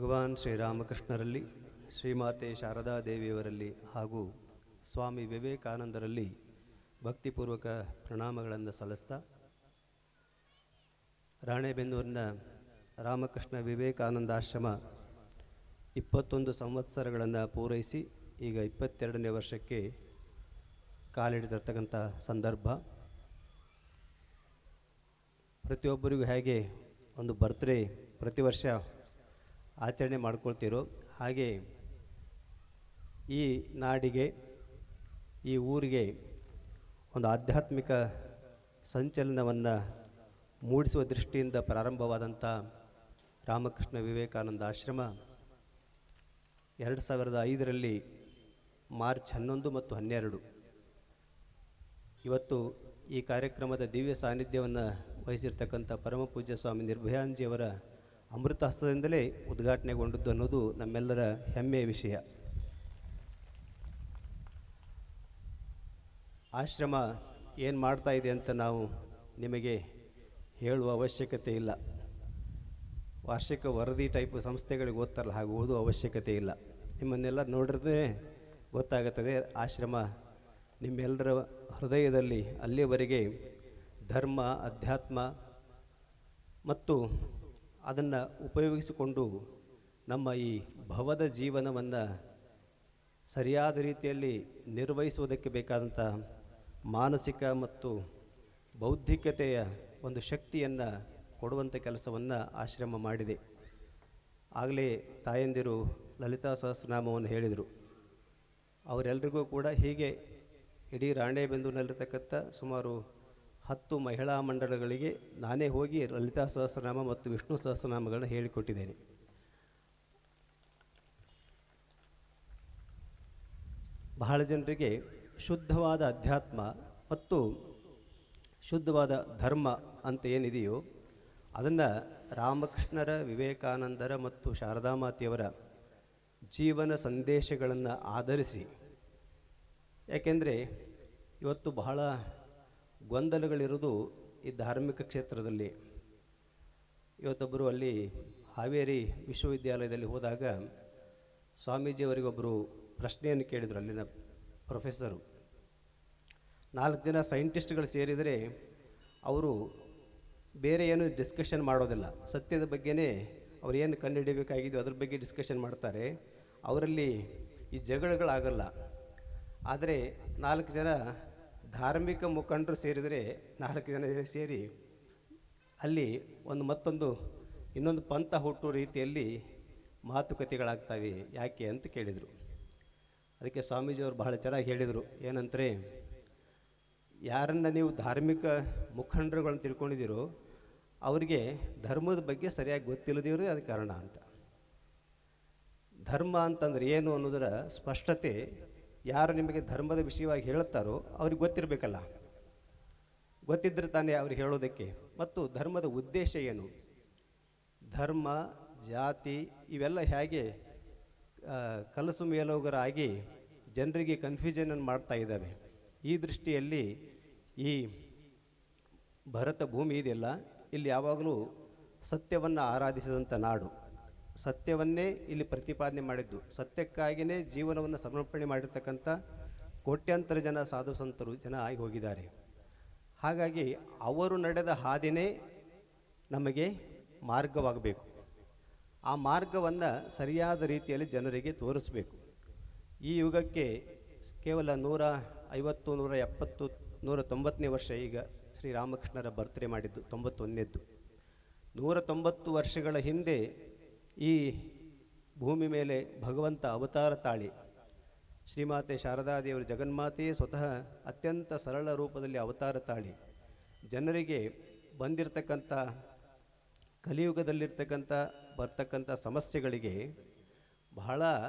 ಭಗವಾನ್ ಶ್ರೀರಾಮಕೃಷ್ಣರಲ್ಲಿ, ಶ್ರೀಮಾತೆ ಶಾರದಾ ದೇವಿಯವರಲ್ಲಿ ಹಾಗೂ ಸ್ವಾಮಿ ವಿವೇಕಾನಂದರಲ್ಲಿ ಭಕ್ತಿಪೂರ್ವಕ ಪ್ರಣಾಮಗಳನ್ನು ಸಲ್ಲಿಸ್ತಾ, ರಾಣೆಬೆನ್ನೂರಿನ ರಾಮಕೃಷ್ಣ ವಿವೇಕಾನಂದಾಶ್ರಮ 21 ಸಂವತ್ಸರಗಳನ್ನು ಪೂರೈಸಿ ಈಗ 22ನೇ ವರ್ಷಕ್ಕೆ ಕಾಲಿಡ್ತಿರ್ತಕ್ಕಂಥ ಸಂದರ್ಭ. ಪ್ರತಿಯೊಬ್ಬರಿಗೂ ಹೇಗೆ ಒಂದು ಬರ್ತ್ಡೇ ಪ್ರತಿ ವರ್ಷ ಆಚರಣೆ ಮಾಡ್ಕೊಳ್ತಿರೋ ಹಾಗೆ ಈ ನಾಡಿಗೆ, ಈ ಊರಿಗೆ ಒಂದು ಆಧ್ಯಾತ್ಮಿಕ ಸಂಚಲನವನ್ನು ಮೂಡಿಸುವ ದೃಷ್ಟಿಯಿಂದ ಪ್ರಾರಂಭವಾದಂಥ ರಾಮಕೃಷ್ಣ ವಿವೇಕಾನಂದ ಆಶ್ರಮ 2005ರಲ್ಲಿ ಮಾರ್ಚ್ 11 ಮತ್ತು 12 ಇವತ್ತು ಈ ಕಾರ್ಯಕ್ರಮದ ದಿವ್ಯ ಸಾನ್ನಿಧ್ಯವನ್ನು ವಹಿಸಿರ್ತಕ್ಕಂಥ ಪರಮ ಪೂಜ್ಯ ಸ್ವಾಮಿ ನಿರ್ಭಯಾನಂದಜಿಯವರ ಅಮೃತ ಹಸ್ತದಿಂದಲೇ ಉದ್ಘಾಟನೆಗೊಂಡದ್ದು ಅನ್ನೋದು ನಮ್ಮೆಲ್ಲರ ಹೆಮ್ಮೆಯ ವಿಷಯ. ಆಶ್ರಮ ಏನು ಮಾಡ್ತಾ ಇದೆ ಅಂತ ನಾವು ನಿಮಗೆ ಹೇಳುವ ಅವಶ್ಯಕತೆ ಇಲ್ಲ. ವಾರ್ಷಿಕ ವರದಿ ಟೈಪ್ ಸಂಸ್ಥೆಗಳಿಗೆ ಓದ್ತಾರಲ್ಲ, ಹಾಗೆ ಓದುವ ಅವಶ್ಯಕತೆ ಇಲ್ಲ. ನಿಮ್ಮನ್ನೆಲ್ಲ ನೋಡಿದ್ರೆ ಗೊತ್ತಾಗುತ್ತದೆ ಆಶ್ರಮ ನಿಮ್ಮೆಲ್ಲರ ಹೃದಯದಲ್ಲಿ ಅಲ್ಲಿಯವರೆಗೆ ಧರ್ಮ, ಅಧ್ಯಾತ್ಮ ಮತ್ತು ಅದನ್ನು ಉಪಯೋಗಿಸಿಕೊಂಡು ನಮ್ಮ ಈ ಭವದ ಜೀವನವನ್ನು ಸರಿಯಾದ ರೀತಿಯಲ್ಲಿ ನಿರ್ವಹಿಸುವುದಕ್ಕೆ ಬೇಕಾದಂಥ ಮಾನಸಿಕ ಮತ್ತು ಬೌದ್ಧಿಕತೆಯ ಒಂದು ಶಕ್ತಿಯನ್ನು ಕೊಡುವಂಥ ಕೆಲಸವನ್ನು ಆಶ್ರಮ ಮಾಡಿದೆ. ಆಗಲೇ ತಾಯಂದಿರು ಲಲಿತಾ ಸಹಸ್ರನಾಮವನ್ನು ಹೇಳಿದರು. ಅವರೆಲ್ಲರಿಗೂ ಕೂಡ ಹೀಗೆ ಇಡೀ ರಾಣೆಬೆನ್ನೂರಿನಲ್ಲಿರ್ತಕ್ಕಂಥ ಸುಮಾರು 10 ಮಹಿಳಾ ಮಂಡಳಗಳಿಗೆ ನಾನೇ ಹೋಗಿ ಲಲಿತಾ ಸಹಸ್ರನಾಮ ಮತ್ತು ವಿಷ್ಣು ಸಹಸ್ರನಾಮಗಳನ್ನ ಹೇಳಿಕೊಟ್ಟಿದ್ದೇನೆ. ಬಹಳ ಜನರಿಗೆ ಶುದ್ಧವಾದ ಅಧ್ಯಾತ್ಮ ಮತ್ತು ಶುದ್ಧವಾದ ಧರ್ಮ ಅಂತ ಏನಿದೆಯೋ ಅದನ್ನು ರಾಮಕೃಷ್ಣರ, ವಿವೇಕಾನಂದರ ಮತ್ತು ಶಾರದಾಮಾತೆಯವರ ಜೀವನ ಸಂದೇಶಗಳನ್ನು ಆಧರಿಸಿ, ಯಾಕೆಂದರೆ ಇವತ್ತು ಬಹಳ ಗೊಂದಲಗಳಿರೋದು ಈ ಧಾರ್ಮಿಕ ಕ್ಷೇತ್ರದಲ್ಲಿ. ಇವತ್ತೊಬ್ಬರು ಅಲ್ಲಿ ಹಾವೇರಿ ವಿಶ್ವವಿದ್ಯಾಲಯದಲ್ಲಿ ಹೋದಾಗ ಸ್ವಾಮೀಜಿಯವರಿಗೊಬ್ಬರು ಪ್ರಶ್ನೆಯನ್ನು ಕೇಳಿದರು. ಅಲ್ಲಿನ ಪ್ರೊಫೆಸರು 4 ಜನ ಸೈಂಟಿಸ್ಟ್ಗಳು ಸೇರಿದರೆ ಅವರು ಬೇರೆ ಏನು ಡಿಸ್ಕಷನ್ ಮಾಡೋದಿಲ್ಲ, ಸತ್ಯದ ಬಗ್ಗೆನೇ ಅವ್ರು ಏನು ಕಂಡುಹಿಡಿಯಬೇಕಾಗಿದ್ದು ಅದ್ರ ಬಗ್ಗೆ ಡಿಸ್ಕಷನ್ ಮಾಡ್ತಾರೆ. ಅವರಲ್ಲಿ ಈ ಜಗಳಗಳಾಗಲ್ಲ. ಆದರೆ 4 ಜನ ಧಾರ್ಮಿಕ ಮುಖಂಡರು ಸೇರಿದರೆ 4 ಜನ ಸೇರಿ ಅಲ್ಲಿ ಇನ್ನೊಂದು ಪಂಥ ಹುಟ್ಟುವ ರೀತಿಯಲ್ಲಿ ಮಾತುಕತೆಗಳಾಗ್ತವೆ. ಯಾಕೆ ಅಂತ ಕೇಳಿದರು. ಅದಕ್ಕೆ ಸ್ವಾಮೀಜಿಯವರು ಬಹಳ ಚೆನ್ನಾಗಿ ಹೇಳಿದರು. ಏನಂದರೆ, ಯಾರನ್ನು ನೀವು ಧಾರ್ಮಿಕ ಮುಖಂಡರುಗಳನ್ನು ತಿಳ್ಕೊಂಡಿದ್ದೀರೋ ಅವರಿಗೆ ಧರ್ಮದ ಬಗ್ಗೆ ಸರಿಯಾಗಿ ಗೊತ್ತಿಲ್ಲದಿರೋದೇ ಅದು ಕಾರಣ ಅಂತ. ಧರ್ಮ ಅಂತಂದ್ರೆ ಏನು ಅನ್ನೋದರ ಸ್ಪಷ್ಟತೆ ಯಾರು ನಿಮಗೆ ಧರ್ಮದ ವಿಷಯವಾಗಿ ಹೇಳುತ್ತಾರೋ ಅವ್ರಿಗೆ ಗೊತ್ತಿರಬೇಕಲ್ಲ. ಗೊತ್ತಿದ್ದರೆ ತಾನೇ ಅವ್ರಿಗೆ ಹೇಳೋದಕ್ಕೆ. ಮತ್ತು ಧರ್ಮದ ಉದ್ದೇಶ ಏನು, ಧರ್ಮ, ಜಾತಿ ಇವೆಲ್ಲ ಹೇಗೆ ಕಲಸು ಮೇಲೋಗರಾಗಿ ಜನರಿಗೆ ಕನ್ಫ್ಯೂಷನನ್ನು ಮಾಡ್ತಾ ಇದ್ದಾವೆ. ಈ ದೃಷ್ಟಿಯಲ್ಲಿ ಈ ಭರತ ಭೂಮಿ ಇದೆಯಲ್ಲ, ಇಲ್ಲಿ ಯಾವಾಗಲೂ ಸತ್ಯವನ್ನು ಆರಾಧಿಸಿದಂಥ ನಾಡು, ಸತ್ಯವನ್ನೇ ಇಲ್ಲಿ ಪ್ರತಿಪಾದನೆ ಮಾಡಿದ್ದು, ಸತ್ಯಕ್ಕಾಗಿಯೇ ಜೀವನವನ್ನು ಸಮರ್ಪಣೆ ಮಾಡಿರ್ತಕ್ಕಂಥ ಕೋಟ್ಯಾಂತರ ಜನ ಸಾಧು ಸಂತರು ಆಗಿ ಹೋಗಿದ್ದಾರೆ. ಹಾಗಾಗಿ ಅವರು ನಡೆದ ಹಾದಿನೇ ನಮಗೆ ಮಾರ್ಗವಾಗಬೇಕು. ಆ ಮಾರ್ಗವನ್ನು ಸರಿಯಾದ ರೀತಿಯಲ್ಲಿ ಜನರಿಗೆ ತೋರಿಸಬೇಕು. ಈ ಯುಗಕ್ಕೆ ಕೇವಲ 150, 170, 190ನೇ ವರ್ಷ ಈಗ ಶ್ರೀರಾಮಕೃಷ್ಣರ ಬರ್ತ್ಡೇ ಮಾಡಿದ್ದು 91ನೇದ್ದು. 190 ವರ್ಷಗಳ ಹಿಂದೆ ಈ ಭೂಮಿ ಮೇಲೆ ಭಗವಂತ ಅವತಾರ ತಾಳಿ ಶ್ರೀಮಾತೆ ಶಾರದಾದೇವರು ಜಗನ್ಮಾತೆಯೇ ಸ್ವತಃ ಅತ್ಯಂತ ಸರಳ ರೂಪದಲ್ಲಿ ಅವತಾರ ತಾಳಿ ಜನರಿಗೆ ಬಂದಿರತಕ್ಕಂಥ ಕಲಿಯುಗದಲ್ಲಿರ್ತಕ್ಕಂಥ ಬರ್ತಕ್ಕಂಥ ಸಮಸ್ಯೆಗಳಿಗೆ ಬಹಳ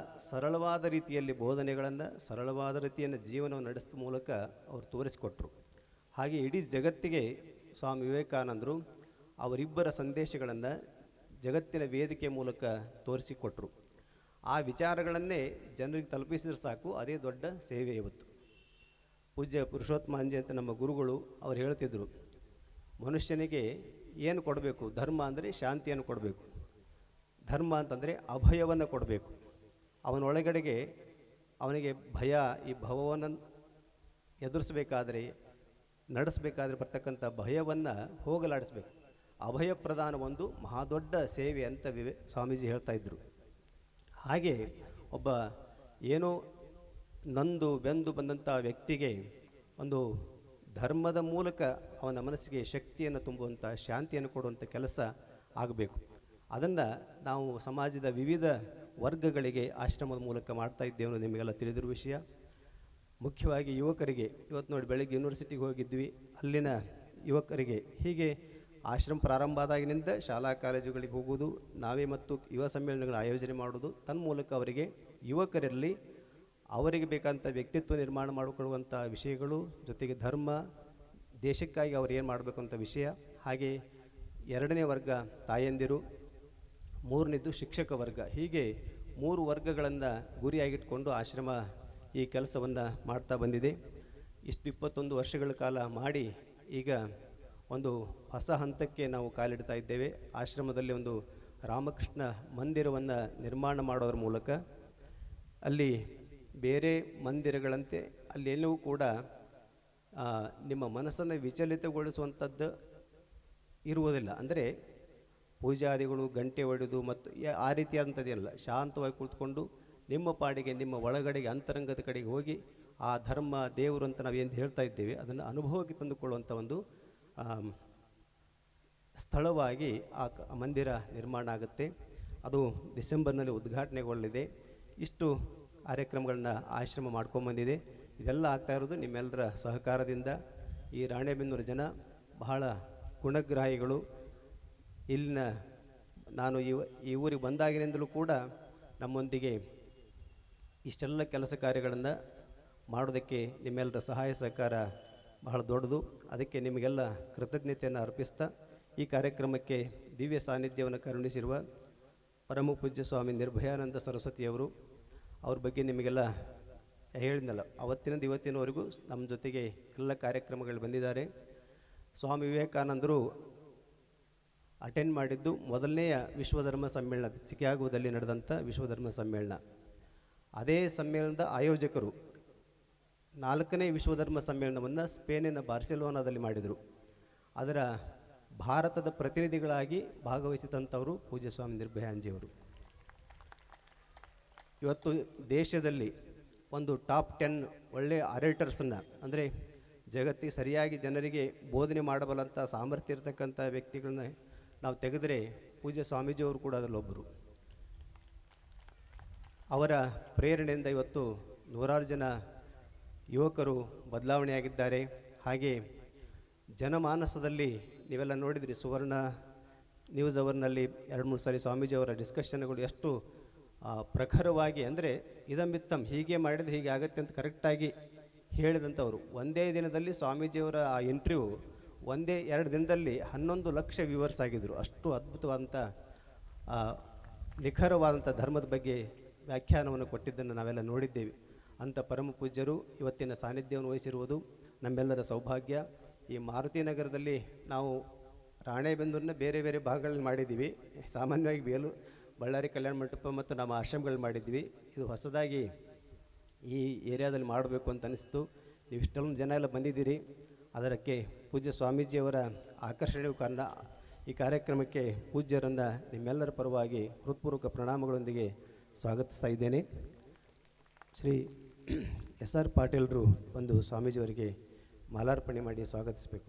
ಸರಳವಾದ ರೀತಿಯಲ್ಲಿ ಬೋಧನೆಗಳನ್ನು, ಸರಳವಾದ ರೀತಿಯನ್ನು ಜೀವನವನ್ನು ನಡೆಸಿದ ಮೂಲಕ ಅವರು ತೋರಿಸಿಕೊಟ್ರು. ಹಾಗೆ ಇಡೀ ಜಗತ್ತಿಗೆ ಸ್ವಾಮಿ ವಿವೇಕಾನಂದರು ಅವರಿಬ್ಬರ ಸಂದೇಶಗಳನ್ನು ಜಗತ್ತಿನ ವೇದಿಕೆ ಮೂಲಕ ತೋರಿಸಿಕೊಟ್ರು. ಆ ವಿಚಾರಗಳನ್ನೇ ಜನರಿಗೆ ತಲುಪಿಸಿದ್ರೆ ಸಾಕು, ಅದೇ ದೊಡ್ಡ ಸೇವೆ. ಇವತ್ತು ಪೂಜ್ಯ ಪುರುಷೋತ್ತಮಾಂಜಿ ಅಂತ ನಮ್ಮ ಗುರುಗಳು ಅವರು ಹೇಳ್ತಿದ್ರು, ಮನುಷ್ಯನಿಗೆ ಏನು ಕೊಡಬೇಕು, ಧರ್ಮ ಅಂದರೆ ಶಾಂತಿಯನ್ನು ಕೊಡಬೇಕು. ಧರ್ಮ ಅಂತಂದರೆ ಅಭಯವನ್ನು ಕೊಡಬೇಕು. ಅವನೊಳಗಡೆಗೆ ಅವನಿಗೆ ಭಯ, ಈ ಭವವನ್ನು ಎದುರಿಸಬೇಕಾದ್ರೆ, ನಡೆಸಬೇಕಾದ್ರೆ ಬರ್ತಕ್ಕಂಥ ಭಯವನ್ನು ಹೋಗಲಾಡಿಸ್ಬೇಕು. ಅಭಯ ಪ್ರದಾನ ಒಂದು ಮಹಾದೊಡ್ಡ ಸೇವೆ ಅಂತ ಸ್ವಾಮೀಜಿ ಹೇಳ್ತಾ ಇದ್ದರು. ಹಾಗೆ ಒಬ್ಬ ಏನೋ ನೊಂದು ಬೆಂದು ಬಂದಂಥ ವ್ಯಕ್ತಿಗೆ ಒಂದು ಧರ್ಮದ ಮೂಲಕ ಅವನ ಮನಸ್ಸಿಗೆ ಶಕ್ತಿಯನ್ನು ತುಂಬುವಂಥ, ಶಾಂತಿಯನ್ನು ಕೊಡುವಂಥ ಕೆಲಸ ಆಗಬೇಕು. ಅದನ್ನು ನಾವು ಸಮಾಜದ ವಿವಿಧ ವರ್ಗಗಳಿಗೆ ಆಶ್ರಮದ ಮೂಲಕ ಮಾಡ್ತಾ ಇದ್ದೇವೆ ಅನ್ನೋದು ನಿಮಗೆಲ್ಲ ತಿಳಿದಿರುವ ವಿಷಯ. ಮುಖ್ಯವಾಗಿ ಯುವಕರಿಗೆ, ಇವತ್ತು ನೋಡಿ ಬೆಳಗ್ಗೆ ಯೂನಿವರ್ಸಿಟಿಗೆ ಹೋಗಿದ್ವಿ, ಅಲ್ಲಿನ ಯುವಕರಿಗೆ ಹೀಗೆ ಆಶ್ರಮ ಪ್ರಾರಂಭ ಆದಾಗಿನಿಂದ ಶಾಲಾ ಕಾಲೇಜುಗಳಿಗೆ ಹೋಗುವುದು, ನಾವೇ ಮತ್ತು ಯುವ ಸಮ್ಮೇಳನಗಳ ಆಯೋಜನೆ ಮಾಡುವುದು, ತನ್ಮೂಲಕ ಅವರಿಗೆ ಯುವಕರಲ್ಲಿ ಅವರಿಗೆ ಬೇಕಾದಂಥ ವ್ಯಕ್ತಿತ್ವ ನಿರ್ಮಾಣ ಮಾಡಿಕೊಳ್ಳುವಂಥ ವಿಷಯಗಳು, ಜೊತೆಗೆ ಧರ್ಮ, ದೇಶಕ್ಕಾಗಿ ಅವ್ರು ಏನು ಮಾಡಬೇಕು ಅಂತ ವಿಷಯ, ಹಾಗೆ ಎರಡನೇ ವರ್ಗ ತಾಯಂದಿರು, ಮೂರನೇದು ಶಿಕ್ಷಕ ವರ್ಗ, ಹೀಗೆ 3 ವರ್ಗಗಳನ್ನು ಗುರಿಯಾಗಿಟ್ಕೊಂಡು ಆಶ್ರಮ ಈ ಕೆಲಸವನ್ನು ಮಾಡ್ತಾ ಬಂದಿದೆ. ಇಷ್ಟು 21 ವರ್ಷಗಳ ಕಾಲ ಮಾಡಿ ಈಗ ಒಂದು ಹೊಸ ಹಂತಕ್ಕೆ ನಾವು ಕಾಲಿಡ್ತಾ ಇದ್ದೇವೆ. ಆಶ್ರಮದಲ್ಲಿ ಒಂದು ರಾಮಕೃಷ್ಣ ಮಂದಿರವನ್ನು ನಿರ್ಮಾಣ ಮಾಡೋದ್ರ ಮೂಲಕ ಅಲ್ಲಿ ಬೇರೆ ಮಂದಿರಗಳಂತೆ ಅಲ್ಲೆಲ್ಲವೂ ಕೂಡ ನಿಮ್ಮ ಮನಸ್ಸನ್ನು ವಿಚಲಿತಗೊಳಿಸುವಂಥದ್ದು ಇರುವುದಿಲ್ಲ. ಅಂದರೆ ಪೂಜಾದಿಗಳು, ಗಂಟೆ ಹೊಡೆದು ಮತ್ತು ಆ ರೀತಿಯಾದಂಥದ್ದೇನಿಲ್ಲ. ಶಾಂತವಾಗಿ ಕುಳಿತುಕೊಂಡು ನಿಮ್ಮ ಪಾಡಿಗೆ, ನಿಮ್ಮ ಒಳಗಡೆಗೆ, ಅಂತರಂಗದ ಕಡೆಗೆ ಹೋಗಿ ಆ ಧರ್ಮ, ದೇವರು ಅಂತ ನಾವೇನು ಹೇಳ್ತಾ ಇದ್ದೇವೆ ಅದನ್ನು ಅನುಭವಕ್ಕೆ ತಂದುಕೊಳ್ಳುವಂಥ ಒಂದು ಸ್ಥಳವಾಗಿ ಆ ಮಂದಿರ ನಿರ್ಮಾಣ ಆಗುತ್ತೆ. ಅದು ಡಿಸೆಂಬರ್ನಲ್ಲಿ ಉದ್ಘಾಟನೆಗೊಳ್ಳಲಿದೆ. ಇಷ್ಟು ಕಾರ್ಯಕ್ರಮಗಳನ್ನ ಆಶ್ರಮ ಮಾಡ್ಕೊಂಬಂದಿದೆ. ಇದೆಲ್ಲ ಆಗ್ತಾ ಇರೋದು ನಿಮ್ಮೆಲ್ಲರ ಸಹಕಾರದಿಂದ. ಈ ರಾಣೆಬೆನ್ನೂರು ಜನ ಬಹಳ ಗುಣಗ್ರಾಹಿಗಳು. ಇಲ್ಲಿನ ನಾನು ಈ ಊರಿಗೆ ಬಂದಾಗಿನಿಂದಲೂ ಕೂಡ ನಮ್ಮೊಂದಿಗೆ ಇಷ್ಟೆಲ್ಲ ಕೆಲಸ ಕಾರ್ಯಗಳನ್ನು ಮಾಡೋದಕ್ಕೆ ನಿಮ್ಮೆಲ್ಲರ ಸಹಾಯ ಸಹಕಾರ ಬಹಳ ದೊಡ್ಡದು. ಅದಕ್ಕೆ ನಿಮಗೆಲ್ಲ ಕೃತಜ್ಞತೆಯನ್ನು ಅರ್ಪಿಸ್ತಾ ಈ ಕಾರ್ಯಕ್ರಮಕ್ಕೆ ದಿವ್ಯ ಸಾನ್ನಿಧ್ಯವನ್ನು ಕರುಣಿಸಿರುವ ಪರಮ ಪೂಜ್ಯ ಸ್ವಾಮಿ ನಿರ್ಭಯಾನಂದ ಸರಸ್ವತಿಯವರು, ಅವ್ರ ಬಗ್ಗೆ ನಿಮಗೆಲ್ಲ ಹೇಳಿದ್ನಲ್ಲ, ಅವತ್ತಿನಿಂದ ಇವತ್ತಿನವರೆಗೂ ನಮ್ಮ ಜೊತೆಗೆ ಎಲ್ಲ ಕಾರ್ಯಕ್ರಮಗಳು ಬಂದಿದ್ದಾರೆ. ಸ್ವಾಮಿ ವಿವೇಕಾನಂದರು ಅಟೆಂಡ್ ಮಾಡಿದ್ದು ಮೊದಲನೆಯ ವಿಶ್ವಧರ್ಮ ಸಮ್ಮೇಳನ, ಚಿಕಾಗೋದಲ್ಲಿ ನಡೆದಂಥ ವಿಶ್ವಧರ್ಮ ಸಮ್ಮೇಳನ. ಅದೇ ಸಮ್ಮೇಳನದ ಆಯೋಜಕರು 4ನೇ ವಿಶ್ವಧರ್ಮ ಸಮ್ಮೇಳನವನ್ನು ಸ್ಪೇನಿನ ಬಾರ್ಸೆಲೋನಾದಲ್ಲಿ ಮಾಡಿದರು. ಅದರ ಭಾರತದ ಪ್ರತಿನಿಧಿಗಳಾಗಿ ಭಾಗವಹಿಸಿದಂಥವರು ಪೂಜ್ಯ ಸ್ವಾಮಿ ನಿರ್ಭಯಾನಂದಜಿಯವರು. ಇವತ್ತು ದೇಶದಲ್ಲಿ ಒಂದು ಟಾಪ್ 10 ಒಳ್ಳೆಯ ಆರೇಟರ್ಸನ್ನು, ಅಂದರೆ ಜಗತ್ತಿಗೆ ಸರಿಯಾಗಿ ಜನರಿಗೆ ಬೋಧನೆ ಮಾಡಬಲ್ಲಂಥ ಸಾಮರ್ಥ್ಯ ಇರತಕ್ಕಂಥ ವ್ಯಕ್ತಿಗಳನ್ನ ನಾವು ತೆಗೆದರೆ ಪೂಜ್ಯ ಸ್ವಾಮೀಜಿಯವರು ಕೂಡ ಅದರಲ್ಲೊಬ್ಬರು. ಅವರ ಪ್ರೇರಣೆಯಿಂದ ಇವತ್ತು ನೂರಾರು ಜನ ಯುವಕರು ಬದಲಾವಣೆಯಾಗಿದ್ದಾರೆ. ಹಾಗೆ ಜನಮಾನಸದಲ್ಲಿ ನೀವೆಲ್ಲ ನೋಡಿದ್ರಿ, ಸುವರ್ಣ ನ್ಯೂಸ್ ಅವರ್ನಲ್ಲಿ 2-3 ಸಾರಿ ಸ್ವಾಮೀಜಿಯವರ ಡಿಸ್ಕಷನ್ಗಳು ಎಷ್ಟು ಪ್ರಖರವಾಗಿ, ಅಂದರೆ ಇದಮಿತ್ತಮ್ ಹೀಗೆ ಮಾಡಿದರೆ ಹೀಗೆ ಆಗುತ್ತೆ ಅಂತ ಕರೆಕ್ಟಾಗಿ ಹೇಳಿದಂಥವ್ರು. ಒಂದೇ ದಿನದಲ್ಲಿ ಸ್ವಾಮೀಜಿಯವರ ಆ ಇಂಟರ್ವ್ಯೂ ಒಂದೇ 2 ದಿನದಲ್ಲಿ 11 ಲಕ್ಷ ವ್ಯೂವರ್ಸ್ ಆಗಿದ್ದರು. ಅಷ್ಟು ಅದ್ಭುತವಾದಂಥ ನಿಖರವಾದಂಥ ಧರ್ಮದ ಬಗ್ಗೆ ವ್ಯಾಖ್ಯಾನವನ್ನು ಕೊಟ್ಟಿದ್ದನ್ನು ನಾವೆಲ್ಲ ನೋಡಿದ್ದೇವೆ. ಅಂಥ ಪರಮ ಪೂಜ್ಯರು ಇವತ್ತಿನ ಸಾನ್ನಿಧ್ಯವನ್ನು ವಹಿಸಿರುವುದು ನಮ್ಮೆಲ್ಲರ ಸೌಭಾಗ್ಯ. ಈ ಮಾರುತಿ ನಗರದಲ್ಲಿ ನಾವು ರಾಣೆಬೆನ್ನೂರಿನ ಬೇರೆ ಬೇರೆ ಭಾಗಗಳಲ್ಲಿ ಮಾಡಿದ್ದೀವಿ. ಸಾಮಾನ್ಯವಾಗಿ ಬಳ್ಳಾರಿ ಕಲ್ಯಾಣ ಮಂಟಪ ಮತ್ತು ನಮ್ಮ ಆಶ್ರಮಗಳು ಮಾಡಿದ್ವಿ. ಇದು ಹೊಸದಾಗಿ ಈ ಏರಿಯಾದಲ್ಲಿ ಮಾಡಬೇಕು ಅಂತ ಅನಿಸ್ತು. ನೀವು ಇಷ್ಟೊಂದು ಜನ ಎಲ್ಲ ಬಂದಿದ್ದೀರಿ. ಅದಕ್ಕೆ ಪೂಜ್ಯ ಸ್ವಾಮೀಜಿಯವರ ಆಕರ್ಷಣೆಯೂ ಕಾರಣ. ಈ ಕಾರ್ಯಕ್ರಮಕ್ಕೆ ಪೂಜ್ಯರನ್ನು ನಿಮ್ಮೆಲ್ಲರ ಪರವಾಗಿ ಹೃತ್ಪೂರ್ವಕ ಪ್ರಣಾಮಗಳೊಂದಿಗೆ ಸ್ವಾಗತಿಸ್ತಾ ಇದ್ದೇನೆ. ಶ್ರೀ ಎಸ್ ಆರ್ ಪಾಟೀಲರು ಒಂದು ಸ್ವಾಮೀಜಿಯವರಿಗೆ ಮಾಲಾರ್ಪಣೆ ಮಾಡಿ ಸ್ವಾಗತಿಸಬೇಕು.